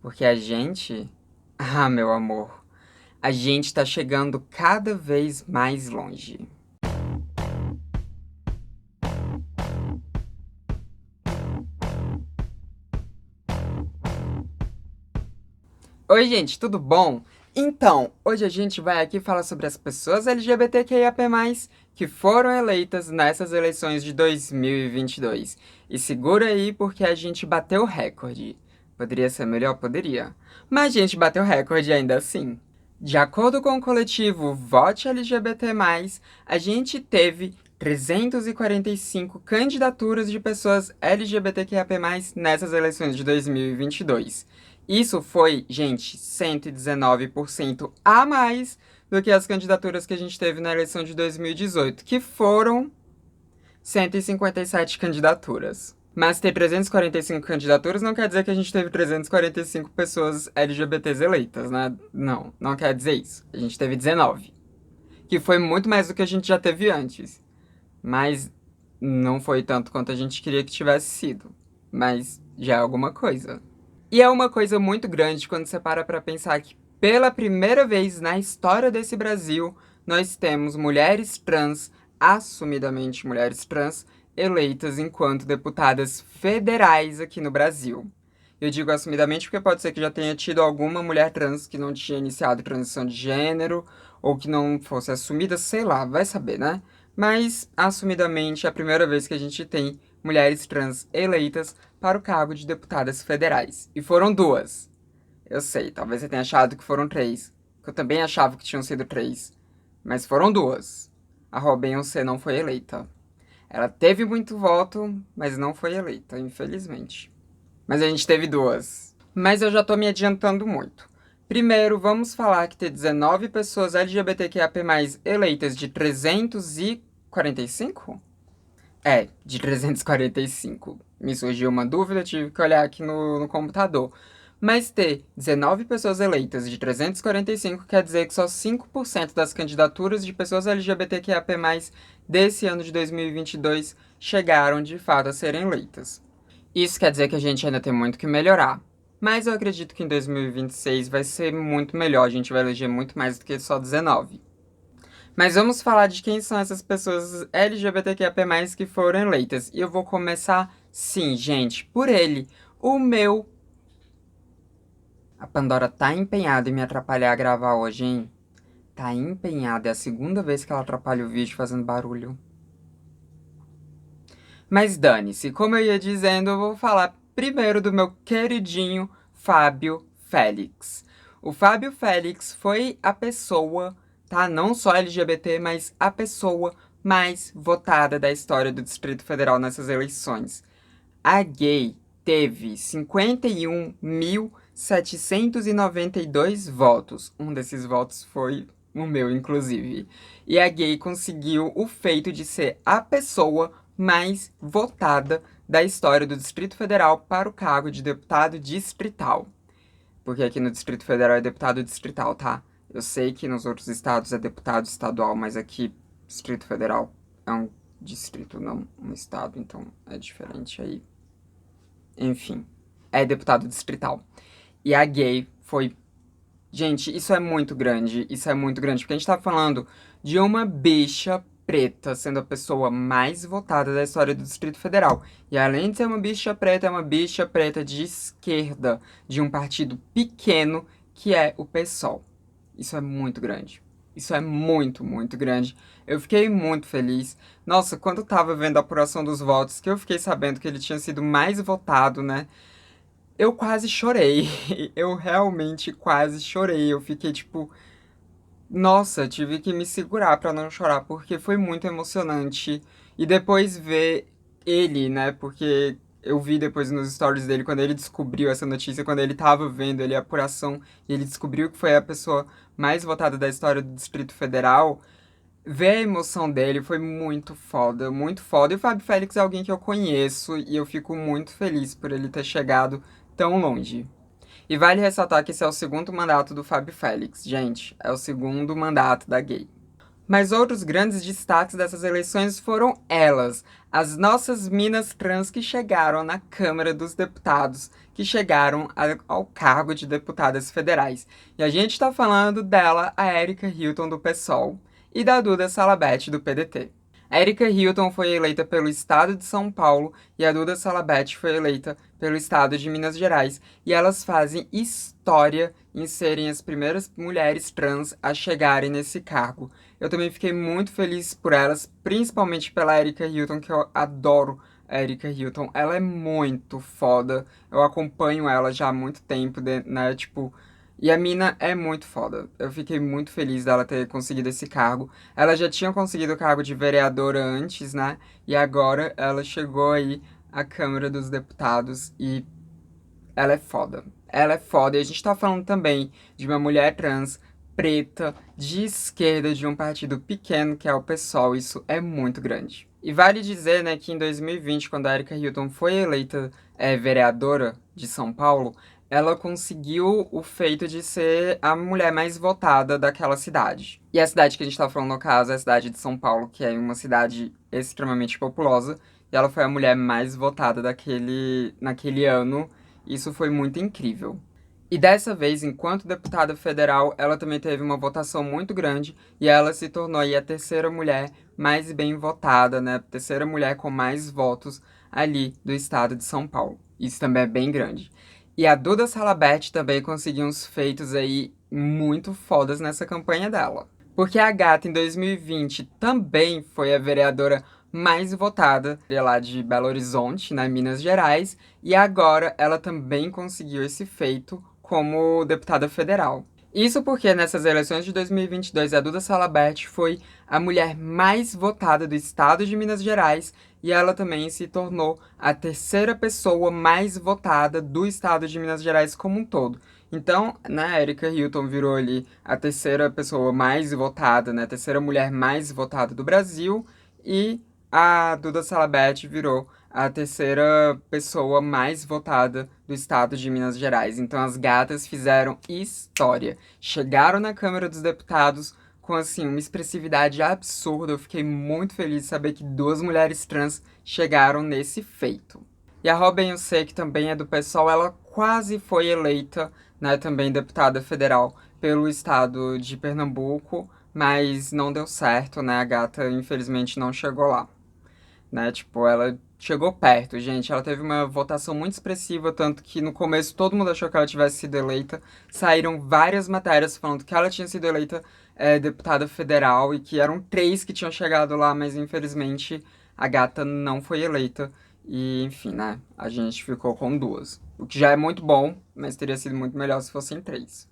Porque a gente. Ah, meu amor. A gente tá chegando cada vez mais longe. Oi, gente, tudo bom? Então, hoje a gente vai aqui falar sobre as pessoas LGBTQIAP+, que foram eleitas nessas eleições de 2022. E segura aí porque a gente bateu o recorde. Poderia ser melhor? Poderia. Mas a gente bateu o recorde ainda assim. De acordo com o coletivo Vote LGBT+, a gente teve 345 candidaturas de pessoas LGBTQIAP+, nessas eleições de 2022. Isso foi, gente, 119% a mais do que as candidaturas que a gente teve na eleição de 2018, que foram 157 candidaturas. Mas ter 345 candidaturas não quer dizer que a gente teve 345 pessoas LGBTs eleitas, né? Não, não quer dizer isso. A gente teve 19, que foi muito mais do que a gente já teve antes. Mas não foi tanto quanto a gente queria que tivesse sido. Mas já é alguma coisa. E é uma coisa muito grande quando você para pra pensar que, pela primeira vez na história desse Brasil, nós temos mulheres trans, assumidamente mulheres trans, eleitas enquanto deputadas federais aqui no Brasil. Eu digo assumidamente porque pode ser que já tenha tido alguma mulher trans que não tinha iniciado transição de gênero, ou que não fosse assumida, sei lá, vai saber, né? Mas, assumidamente, é a primeira vez que a gente tem mulheres trans eleitas para o cargo de deputadas federais. E foram duas. Eu sei, talvez você tenha achado que foram três. Que eu também achava que tinham sido três. Mas foram duas. A Beyoncé não foi eleita. Ela teve muito voto, mas não foi eleita, infelizmente. Mas a gente teve duas. Mas eu já tô me adiantando muito. Primeiro, vamos falar que ter 19 pessoas LGBTQIAP+, eleitas de 345? É, de 345. Me surgiu uma dúvida, tive que olhar aqui no computador. Mas ter 19 pessoas eleitas de 345 quer dizer que só 5% das candidaturas de pessoas LGBTQIAP+, desse ano de 2022 chegaram de fato a serem eleitas. Isso quer dizer que a gente ainda tem muito que melhorar. Mas eu acredito que em 2026 vai ser muito melhor, a gente vai eleger muito mais do que só 19. Mas vamos falar de quem são essas pessoas LGBTQIA+, que foram eleitas. E eu vou começar, sim, gente, por ele. O meu... A Pandora tá empenhada em me atrapalhar a gravar hoje, hein? Tá empenhada, é a segunda vez que ela atrapalha o vídeo fazendo barulho. Mas dane-se, como eu ia dizendo, eu vou falar primeiro do meu queridinho Fábio Félix. O Fábio Félix foi a pessoa, tá? Não só LGBT, mas a pessoa mais votada da história do Distrito Federal nessas eleições. A gay teve 51.792 votos. Um desses votos foi o meu, inclusive. E a gay conseguiu o feito de ser a pessoa mais votada da história do Distrito Federal para o cargo de deputado distrital. Porque aqui no Distrito Federal é deputado distrital, tá? Eu sei que nos outros estados é deputado estadual, mas aqui, Distrito Federal é um distrito, não um estado, então é diferente aí. Enfim, é deputado distrital. E a gay foi. Gente, isso é muito grande. Isso é muito grande. Porque a gente tá falando de uma bicha preta sendo a pessoa mais votada da história do Distrito Federal. E além de ser uma bicha preta, é uma bicha preta de esquerda, de um partido pequeno que é o PSOL. Isso é muito grande. Isso é muito, muito grande. Eu fiquei muito feliz. Nossa, quando eu tava vendo a apuração dos votos, que eu fiquei sabendo que ele tinha sido mais votado, né? Eu quase chorei. Eu realmente quase chorei. Eu fiquei tipo, nossa, tive que me segurar pra não chorar, porque foi muito emocionante. E depois ver ele, né? Porque eu vi depois nos stories dele quando ele descobriu essa notícia, quando ele tava vendo ali a apuração e ele descobriu que foi a pessoa mais votada da história do Distrito Federal. Ver a emoção dele foi muito foda, muito foda. E o Fábio Félix é alguém que eu conheço e eu fico muito feliz por ele ter chegado tão longe. E vale ressaltar que esse é o segundo mandato do Fábio Félix, gente. É o segundo mandato da gay. Mas outros grandes destaques dessas eleições foram elas, as nossas minas trans que chegaram na Câmara dos Deputados, que chegaram ao cargo de deputadas federais. E a gente está falando dela, a Erika Hilton, do PSOL, e da Duda Salabete, do PDT. A Erika Hilton foi eleita pelo estado de São Paulo e a Duda Salabete foi eleita pelo estado de Minas Gerais. E elas fazem história em serem as primeiras mulheres trans a chegarem nesse cargo. Eu também fiquei muito feliz por elas, principalmente pela Erika Hilton, que eu adoro a Erika Hilton. Ela é muito foda. Eu acompanho ela já há muito tempo, né? Tipo, e a mina é muito foda. Eu fiquei muito feliz dela ter conseguido esse cargo. Ela já tinha conseguido o cargo de vereadora antes, né? E agora ela chegou aí à Câmara dos Deputados e ela é foda. Ela é foda. E a gente tá falando também de uma mulher trans, preta, de esquerda, de um partido pequeno, que é o PSOL. Isso é muito grande. E vale dizer, né, que em 2020, quando a Erika Hilton foi eleita vereadora de São Paulo, ela conseguiu o feito de ser a mulher mais votada daquela cidade. E a cidade que a gente tá falando, no caso, é a cidade de São Paulo, que é uma cidade extremamente populosa. E ela foi a mulher mais votada naquele ano. Isso foi muito incrível. E dessa vez, enquanto deputada federal, ela também teve uma votação muito grande e ela se tornou aí a terceira mulher mais bem votada, né? A terceira mulher com mais votos ali do estado de São Paulo. Isso também é bem grande. E a Duda Salabete também conseguiu uns feitos aí muito fodas nessa campanha dela. Porque a gata, em 2020, também foi a vereadora mais votada lá de Belo Horizonte, na Minas Gerais, e agora ela também conseguiu esse feito como deputada federal. Isso porque nessas eleições de 2022 a Duda Salabete foi a mulher mais votada do estado de Minas Gerais e ela também se tornou a terceira pessoa mais votada do estado de Minas Gerais como um todo. Então, né, a Erika Hilton virou ali a terceira pessoa mais votada, né, a terceira mulher mais votada do Brasil e a Duda Salabete virou a terceira pessoa mais votada do estado de Minas Gerais. Então as gatas fizeram história. Chegaram na Câmara dos Deputados com, assim, uma expressividade absurda. Eu fiquei muito feliz de saber que duas mulheres trans chegaram nesse feito. E a Robin Youssef, que também é do PSOL, ela quase foi eleita, né, também deputada federal pelo estado de Pernambuco, mas não deu certo, né? A gata, infelizmente, não chegou lá, né? Tipo, ela chegou perto, gente. Ela teve uma votação muito expressiva, tanto que no começo todo mundo achou que ela tivesse sido eleita. Saíram várias matérias falando que ela tinha sido eleita deputada federal e que eram três que tinham chegado lá, mas infelizmente a gata não foi eleita. E, enfim, né? A gente ficou com duas. O que já é muito bom, mas teria sido muito melhor se fossem três.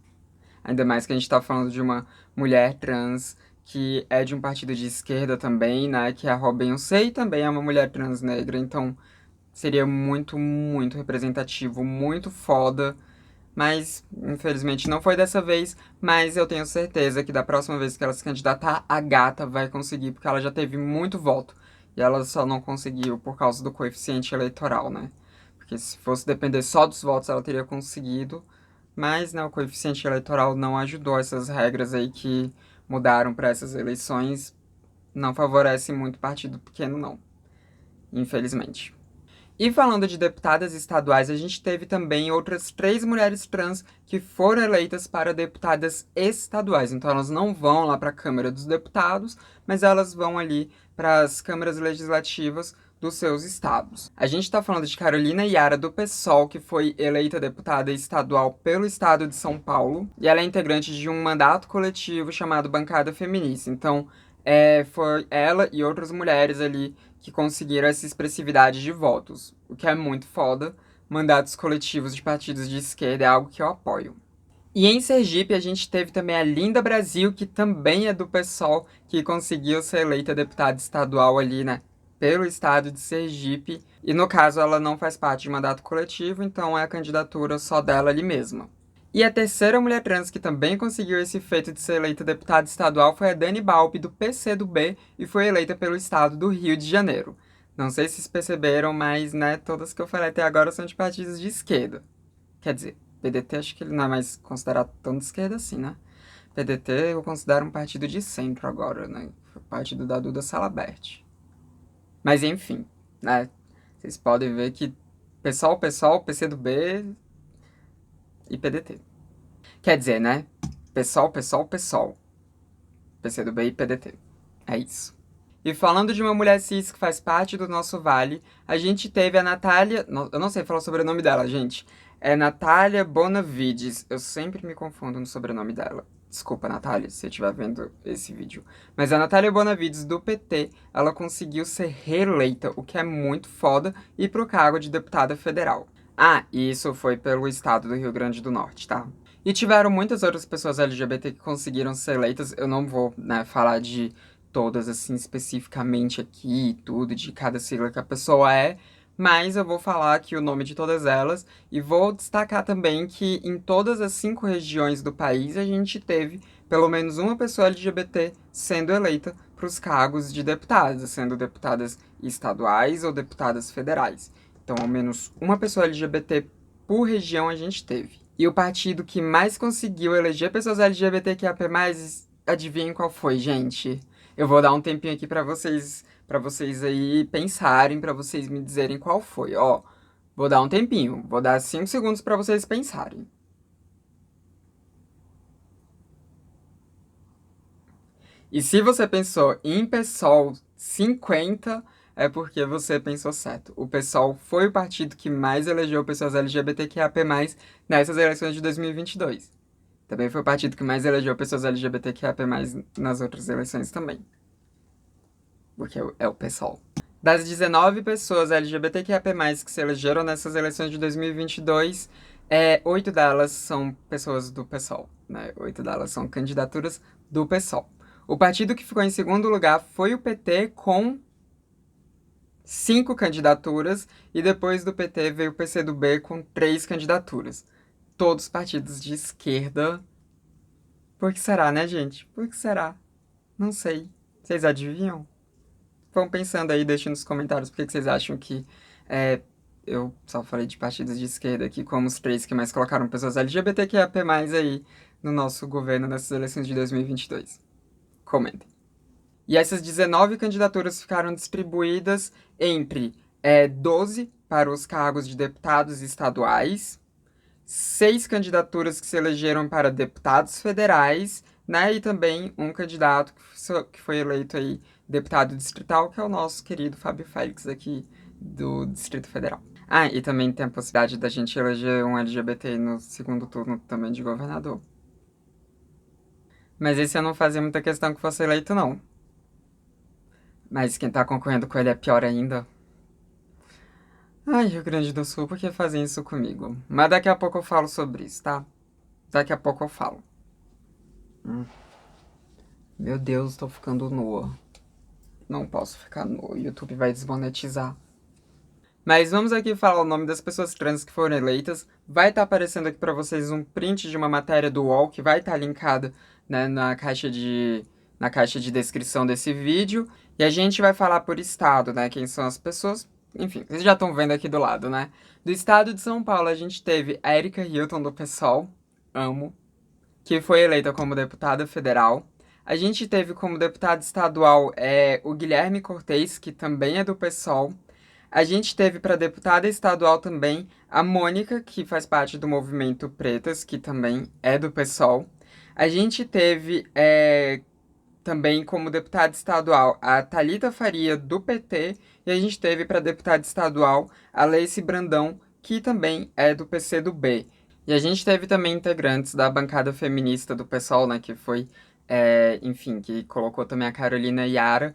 Ainda mais que a gente tá falando de uma mulher trans que é de um partido de esquerda também, né? Que é a Robin Youssef e também é uma mulher trans negra. Então seria muito, muito representativo, muito foda. Mas, infelizmente, não foi dessa vez. Mas eu tenho certeza que da próxima vez que ela se candidatar, a gata vai conseguir, porque ela já teve muito voto. E ela só não conseguiu por causa do coeficiente eleitoral, né? Porque se fosse depender só dos votos, ela teria conseguido. Mas, né, o coeficiente eleitoral não ajudou. Essas regras aí que mudaram para essas eleições não favorecem muito partido pequeno, não. Infelizmente. E falando de deputadas estaduais, a gente teve também outras três mulheres trans que foram eleitas para deputadas estaduais. Então elas não vão lá para a Câmara dos Deputados, mas elas vão ali para as câmaras legislativas dos seus estados. A gente está falando de Carolina Yara, do PSOL, que foi eleita deputada estadual pelo estado de São Paulo, e ela é integrante de um mandato coletivo chamado Bancada Feminista. Então, foi ela e outras mulheres ali que conseguiram essa expressividade de votos, o que é muito foda. Mandatos coletivos de partidos de esquerda é algo que eu apoio. E em Sergipe a gente teve também a Linda Brasil, que também é do PSOL, que conseguiu ser eleita deputada estadual ali, né, pelo estado de Sergipe. E no caso ela não faz parte de mandato coletivo, então é a candidatura só dela ali mesma. E a terceira mulher trans que também conseguiu esse feito de ser eleita deputada estadual foi a Dani Balbi, do PCdoB, e foi eleita pelo estado do Rio de Janeiro. Não sei se vocês perceberam, mas, né, todas que eu falei até agora são de partidos de esquerda. Quer dizer, PDT acho que ele não é mais considerado tão de esquerda assim, né? PDT eu considero um partido de centro agora, né? Foi partido da Duda Salabert. Mas enfim, né? Vocês podem ver que PSOL, PCdoB e PDT. Quer dizer, né? PSOL, PCdoB e PDT. É isso. E falando de uma mulher cis que faz parte do nosso vale, a gente teve a Natália... Eu não sei falar o sobrenome dela, gente. É Natália Bonavides. Eu sempre me confundo no sobrenome dela. Desculpa, Natália, se você estiver vendo esse vídeo. Mas a Natália Bonavides, do PT, ela conseguiu ser reeleita, o que é muito foda, e pro cargo de deputada federal. Ah, e isso foi pelo estado do Rio Grande do Norte, tá? E tiveram muitas outras pessoas LGBT que conseguiram ser eleitas. Eu não vou, né, falar de todas, assim, especificamente aqui e tudo, de cada sigla que a pessoa é, mas eu vou falar aqui o nome de todas elas e vou destacar também que em todas as 5 regiões do país a gente teve pelo menos uma pessoa LGBT sendo eleita para os cargos de deputadas, sendo deputadas estaduais ou deputadas federais. Então, ao menos uma pessoa LGBT por região a gente teve. E o partido que mais conseguiu eleger pessoas LGBTQIA+, adivinhem qual foi, gente? Eu vou dar um tempinho aqui pra vocês aí pensarem, pra vocês me dizerem qual foi, ó. Vou dar um tempinho, vou dar 5 segundos pra vocês pensarem. E se você pensou em PSOL 50, é porque você pensou certo. O PSOL foi o partido que mais elegeu pessoas LGBTQIA+, nessas eleições de 2022. Também foi o partido que mais elegeu pessoas LGBTQIA+, nas outras eleições também. Porque é o PSOL. Das 19 pessoas LGBTQIA+, que se elegeram nessas eleições de 2022, 8 delas são pessoas do PSOL, né? 8 delas são candidaturas do PSOL. O partido que ficou em segundo lugar foi o PT, com 5 candidaturas, e depois do PT veio o PCdoB com 3 candidaturas. Todos partidos de esquerda. Por que será, né, gente? Por que será? Não sei. Vocês adivinham? Vão pensando aí, deixem nos comentários por que vocês acham que eu só falei de partidos de esquerda aqui como os 3 que mais colocaram pessoas LGBTQIA+ aí no nosso governo nessas eleições de 2022. Comentem. E essas 19 candidaturas ficaram distribuídas entre 12 para os cargos de deputados estaduais, 6 candidaturas que se elegeram para deputados federais, né? E também um candidato que foi eleito aí deputado distrital, que é o nosso querido Fábio Félix aqui do Distrito Federal. Ah, e também tem a possibilidade da gente eleger um LGBT no segundo turno também de governador. Mas esse eu não fazia muita questão que fosse eleito, não. Mas quem tá concorrendo com ele é pior ainda. Ai, Rio Grande do Sul, por que fazem isso comigo? Mas daqui a pouco eu falo sobre isso, tá? Daqui a pouco eu falo. Meu Deus, tô ficando nua. Não posso ficar nua, o YouTube vai desmonetizar. Mas vamos aqui falar o nome das pessoas trans que foram eleitas. Vai estar aparecendo aqui pra vocês um print de uma matéria do UOL que vai estar linkada, né, na caixa de descrição desse vídeo. E a gente vai falar por estado, né, quem são as pessoas. Enfim, vocês já estão vendo aqui do lado, né? Do estado de São Paulo, a gente teve a Erika Hilton, do PSOL, amo, que foi eleita como deputada federal. A gente teve como deputado estadual o Guilherme Cortez, que também é do PSOL. A gente teve para deputada estadual também a Mônica, que faz parte do movimento Pretas, que também é do PSOL. A gente teve também como deputada estadual a Thalita Faria, do PT. E a gente teve para deputada estadual a Leice Brandão, que também é do PCdoB. E a gente teve também integrantes da bancada feminista do PSOL, né, que foi, enfim, que colocou também a Carolina Yara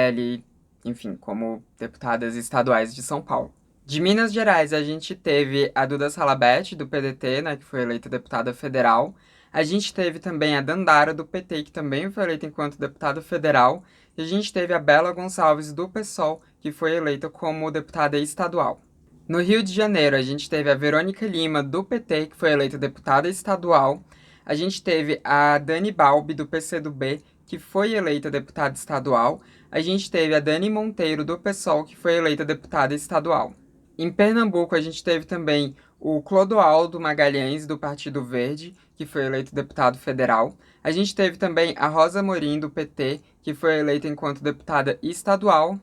ali, enfim, como deputadas estaduais de São Paulo. De Minas Gerais, a gente teve a Duda Salabert, do PDT, né, que foi eleita deputada federal. A gente teve também a Dandara, do PT, que também foi eleita enquanto deputada federal. E a gente teve a Bela Gonçalves, do PSOL, que foi eleita como deputada estadual. No Rio de Janeiro, a gente teve a Verônica Lima, do PT, que foi eleita deputada estadual. A gente teve a Dani Balbi, do PCdoB, que foi eleita deputada estadual. A gente teve a Dani Monteiro, do PSOL, que foi eleita deputada estadual. Em Pernambuco, a gente teve também o Clodoaldo Magalhães, do Partido Verde, que foi eleito deputado federal. A gente teve também a Rosa Morim, do PT, que foi eleita enquanto deputada estadual.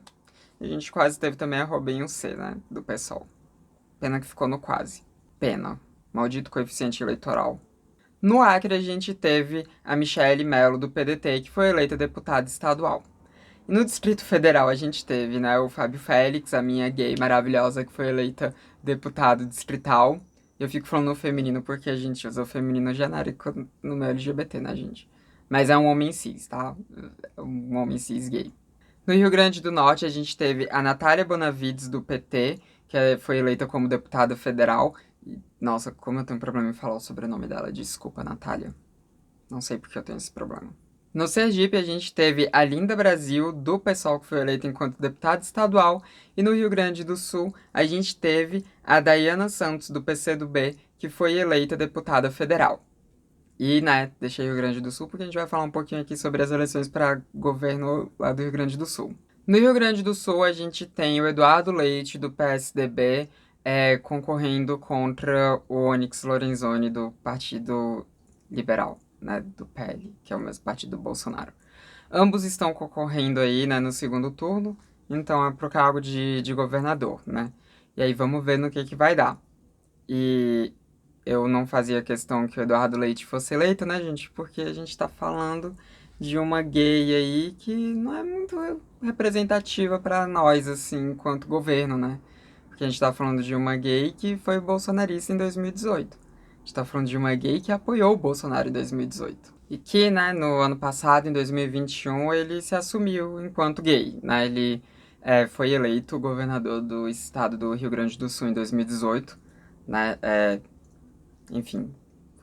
E a gente quase teve também a Robinho C, né, do PSOL. Pena que ficou no quase. Pena. Maldito coeficiente eleitoral. No Acre, a gente teve a Michele Melo, do PDT, que foi eleita deputada estadual. E no Distrito Federal, a gente teve, né, o Fábio Félix, a minha gay maravilhosa, que foi eleita deputado distrital. Eu fico falando no feminino porque a gente usa o feminino genérico no meu LGBT, né, gente? Mas é um homem cis, tá? É um homem cis gay. No Rio Grande do Norte, a gente teve a Natália Bonavides, do PT, que foi eleita como deputada federal. E, nossa, como eu tenho problema em falar o sobrenome dela. Desculpa, Natália. Não sei porque eu tenho esse problema. No Sergipe, a gente teve a Linda Brasil, do PSOL, que foi eleita enquanto deputada estadual. E no Rio Grande do Sul, a gente teve a Dayana Santos, do PCdoB, que foi eleita deputada federal. E, né, deixei o Rio Grande do Sul porque a gente vai falar um pouquinho aqui sobre as eleições para governo lá do Rio Grande do Sul. No Rio Grande do Sul, a gente tem o Eduardo Leite, do PSDB, concorrendo contra o Onyx Lorenzoni, do Partido Liberal, né, do PL, que é o mesmo partido do Bolsonaro. Ambos estão concorrendo aí, né, no segundo turno, então é pro cargo de governador, né? E aí vamos ver no que vai dar. E eu não fazia questão que o Eduardo Leite fosse eleito, né, gente? Porque a gente tá falando de uma gay aí que não é muito representativa pra nós, assim, enquanto governo, né? Porque a gente tá falando de uma gay que foi bolsonarista em 2018. A gente tá falando de uma gay que apoiou o Bolsonaro em 2018. E que, né, no ano passado, em 2021, ele se assumiu enquanto gay, né? Ele foi eleito governador do estado do Rio Grande do Sul em 2018, né? Enfim,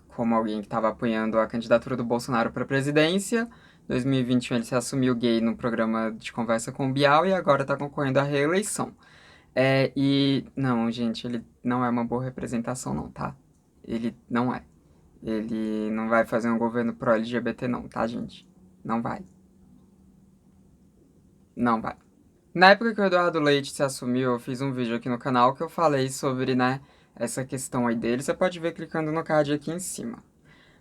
como alguém que estava apoiando a candidatura do Bolsonaro para a presidência. Em 2021 ele se assumiu gay no programa de conversa com o Bial e agora está concorrendo à reeleição. E não, gente, ele não é uma boa representação não, tá? Ele não é. Ele não vai fazer um governo pró-LGBT não, tá, gente? Não vai. Não vai. Na época que o Eduardo Leite se assumiu, eu fiz um vídeo aqui no canal que eu falei sobre, né, essa questão aí dele. Você pode ver clicando no card aqui em cima.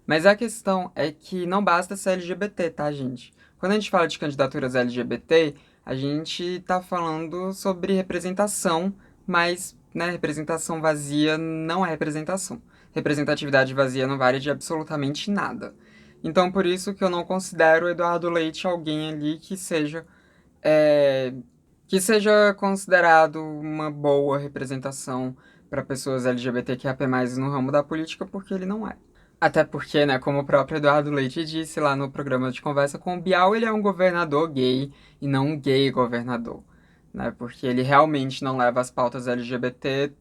Mas a questão é que não basta ser LGBT, tá, gente? Quando a gente fala de candidaturas LGBT, a gente tá falando sobre representação, mas, né, representação vazia não é representação. Representatividade vazia não vale de absolutamente nada. Então, por isso que eu não considero o Eduardo Leite alguém ali é, que seja considerado uma boa representação para pessoas LGBTQIA+, no ramo da política, porque ele não é. Até porque, né, como o próprio Eduardo Leite disse lá no programa de conversa com o Bial, ele é um governador gay e não um gay governador, né? Porque ele realmente não leva as pautas LGBT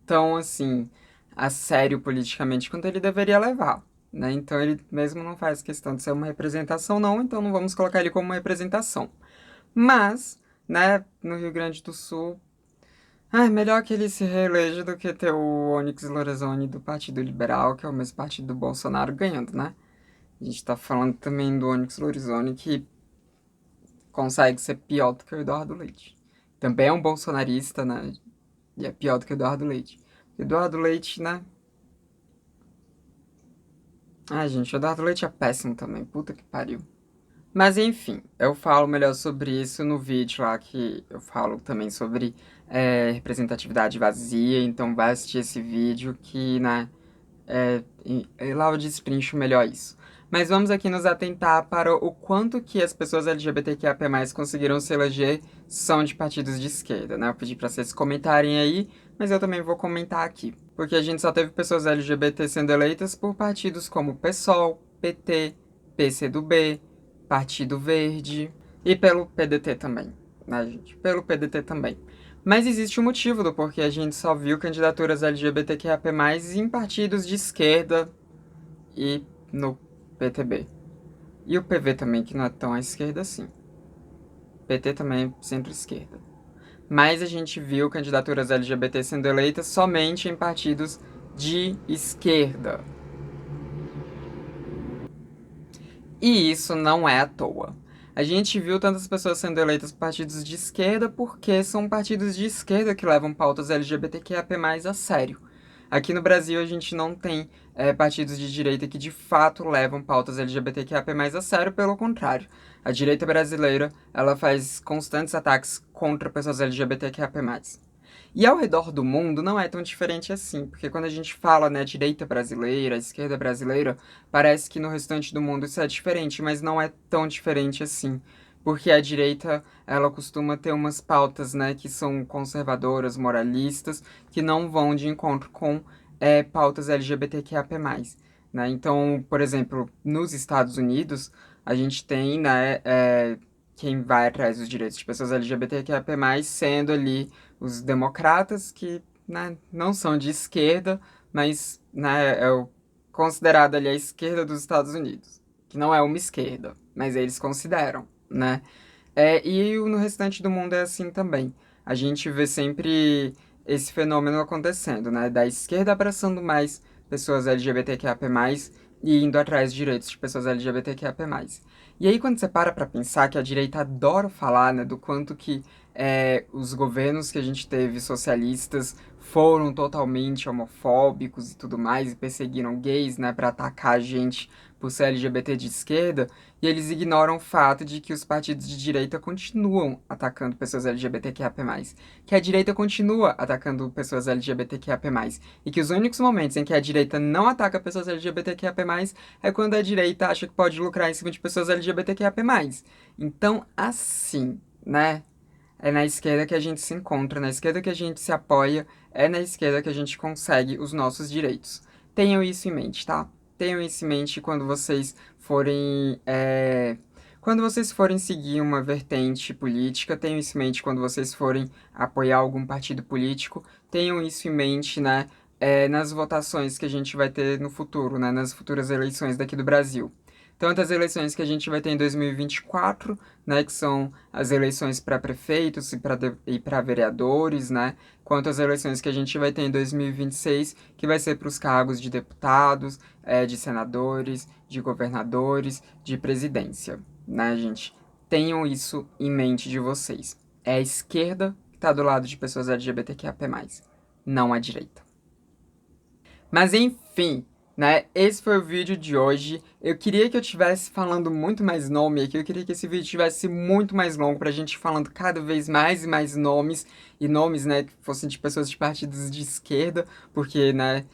tão, assim, a sério politicamente quanto ele deveria levar, né? Então ele mesmo não faz questão de ser uma representação, não, então não vamos colocar ele como uma representação. Mas, né, no Rio Grande do Sul, melhor que ele se reeleja do que ter o Onyx Lorenzoni do Partido Liberal, que é o mesmo partido do Bolsonaro, ganhando, né? A gente tá falando também do Onyx Lorenzoni, que consegue ser pior do que o Eduardo Leite. Também é um bolsonarista, né? E é pior do que o Eduardo Leite. Eduardo Leite, né? Gente, o Eduardo Leite é péssimo também. Puta que pariu. Mas enfim, eu falo melhor sobre isso no vídeo lá, que eu falo também sobre representatividade vazia, então vai assistir esse vídeo que, né, lá eu destrincho melhor isso. Mas vamos aqui nos atentar para o quanto que as pessoas LGBTQIA+, conseguiram se eleger são de partidos de esquerda, né? Eu pedi para vocês comentarem aí, mas eu também vou comentar aqui. Porque a gente só teve pessoas LGBT sendo eleitas por partidos como PSOL, PT, PCdoB, Partido Verde e pelo PDT também, né, gente? Pelo PDT também. Mas existe um motivo do porquê a gente só viu candidaturas LGBTQIAP+, em partidos de esquerda e no PTB. E o PV também, que não é tão à esquerda assim. PT também é centro-esquerda. Mas a gente viu candidaturas LGBT sendo eleitas somente em partidos de esquerda. E isso não é à toa. A gente viu tantas pessoas sendo eleitas por partidos de esquerda porque são partidos de esquerda que levam pautas LGBTQIAP+, a sério. Aqui no Brasil a gente não tem partidos de direita que de fato levam pautas LGBTQIA+, a sério, pelo contrário. A direita brasileira, ela faz constantes ataques contra pessoas LGBTQIA+. E ao redor do mundo não é tão diferente assim, porque quando a gente fala, né, direita brasileira, esquerda brasileira, parece que no restante do mundo isso é diferente, mas não é tão diferente assim. Porque a direita, ela costuma ter umas pautas, né, que são conservadoras, moralistas, que não vão de encontro com pautas LGBTQIA+, né? Então, por exemplo, nos Estados Unidos, a gente tem, né, quem vai atrás dos direitos de pessoas LGBTQIA+, sendo ali os democratas, que, né, não são de esquerda, mas, né, considerado ali a esquerda dos Estados Unidos, que não é uma esquerda, mas eles consideram, né? E no restante do mundo é assim também. A gente vê sempre esse fenômeno acontecendo, né? Da esquerda abraçando mais pessoas LGBTQIA+, e indo atrás de direitos de pessoas LGBTQIA+. E aí, quando você para pra pensar que a direita adora falar, né, do quanto que os governos que a gente teve socialistas foram totalmente homofóbicos e tudo mais, e perseguiram gays, né, pra atacar a gente por ser LGBT de esquerda, e eles ignoram o fato de que os partidos de direita continuam atacando pessoas LGBTQIA+, que a direita continua atacando pessoas LGBTQIA+, e que os únicos momentos em que a direita não ataca pessoas LGBTQIA+, é quando a direita acha que pode lucrar em cima de pessoas LGBTQIA+. Então, assim, né? É na esquerda que a gente se encontra, na esquerda que a gente se apoia, é na esquerda que a gente consegue os nossos direitos. Tenham isso em mente, tá? Tenham isso em mente quando vocês forem. Quando vocês forem seguir uma vertente política, tenham isso em mente quando vocês forem apoiar algum partido político, tenham isso em mente, né? Nas votações que a gente vai ter no futuro, né? Nas futuras eleições daqui do Brasil. Tanto as eleições que a gente vai ter em 2024, né, que são as eleições para prefeitos e para vereadores, né, quanto as eleições que a gente vai ter em 2026, que vai ser para os cargos de deputados, de senadores, de governadores, de presidência, né, gente? Tenham isso em mente de vocês. É a esquerda que está do lado de pessoas LGBTQIA+, não a direita. Mas enfim, né? Esse foi o vídeo de hoje. Eu queria que eu tivesse falando muito mais nome aqui. Eu queria que esse vídeo tivesse muito mais longo pra gente falando cada vez mais e mais nomes. E nomes, né, que fossem de pessoas de partidos de esquerda. Porque, né,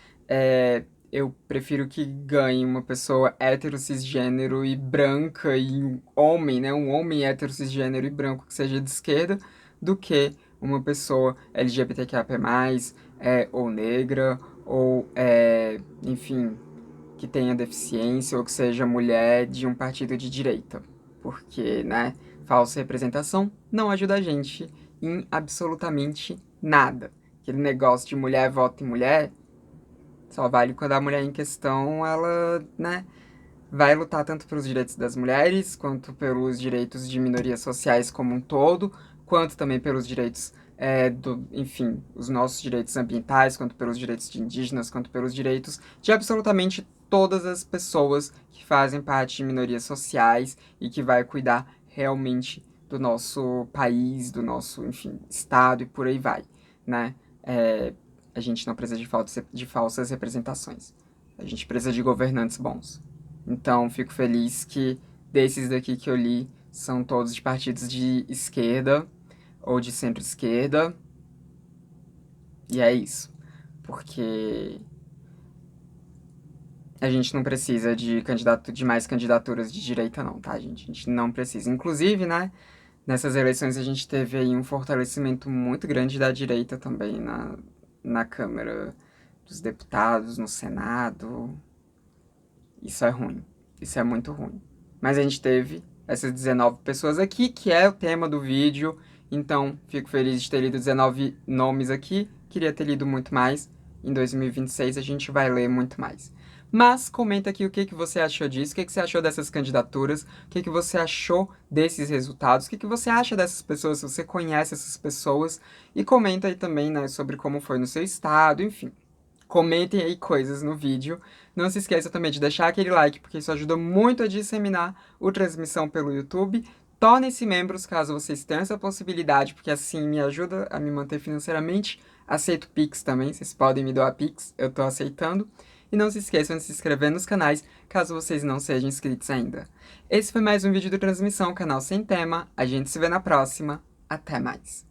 eu prefiro que ganhe uma pessoa hétero, cisgênero e branca e um homem, né? Um homem hétero, cisgênero e branco que seja de esquerda, do que uma pessoa LGBTQIA+, ou negra, ou, enfim, que tenha deficiência ou que seja mulher de um partido de direita. Porque, né, falsa representação não ajuda a gente em absolutamente nada. Aquele negócio de mulher vota em mulher só vale quando a mulher em questão, ela, né, vai lutar tanto pelos direitos das mulheres, quanto pelos direitos de minorias sociais como um todo, quanto também pelos direitos enfim, os nossos direitos ambientais, quanto pelos direitos de indígenas, quanto pelos direitos de absolutamente todas as pessoas que fazem parte de minorias sociais e que vai cuidar realmente do nosso país, do nosso, enfim, estado e por aí vai, né? A gente não precisa de falsas representações. A gente precisa de governantes bons. Então, fico feliz que desses daqui que eu li são todos de partidos de esquerda ou de centro-esquerda. E é isso. Porque a gente não precisa de mais candidaturas de direita, não, tá, gente? A gente não precisa. Inclusive, né, nessas eleições a gente teve aí um fortalecimento muito grande da direita também na Câmara dos Deputados, no Senado. Isso é ruim. Isso é muito ruim. Mas a gente teve essas 19 pessoas aqui, que é o tema do vídeo. Então, fico feliz de ter lido 19 nomes aqui. Queria ter lido muito mais. Em 2026 a gente vai ler muito mais. Mas comenta aqui o que você achou disso, o que você achou dessas candidaturas, o que você achou desses resultados, o que você acha dessas pessoas, se você conhece essas pessoas. E comenta aí também, né, sobre como foi no seu estado, enfim. Comentem aí coisas no vídeo. Não se esqueça também de deixar aquele like, porque isso ajuda muito a disseminar o transmissão pelo YouTube. Tornem-se membros caso vocês tenham essa possibilidade, porque assim me ajuda a me manter financeiramente Aceito Pix também, vocês podem me doar Pix, eu tô aceitando. E não se esqueçam de se inscrever nos canais, caso vocês não sejam inscritos ainda. Esse foi mais um vídeo do Transmissão, canal sem tema. A gente se vê na próxima. Até mais.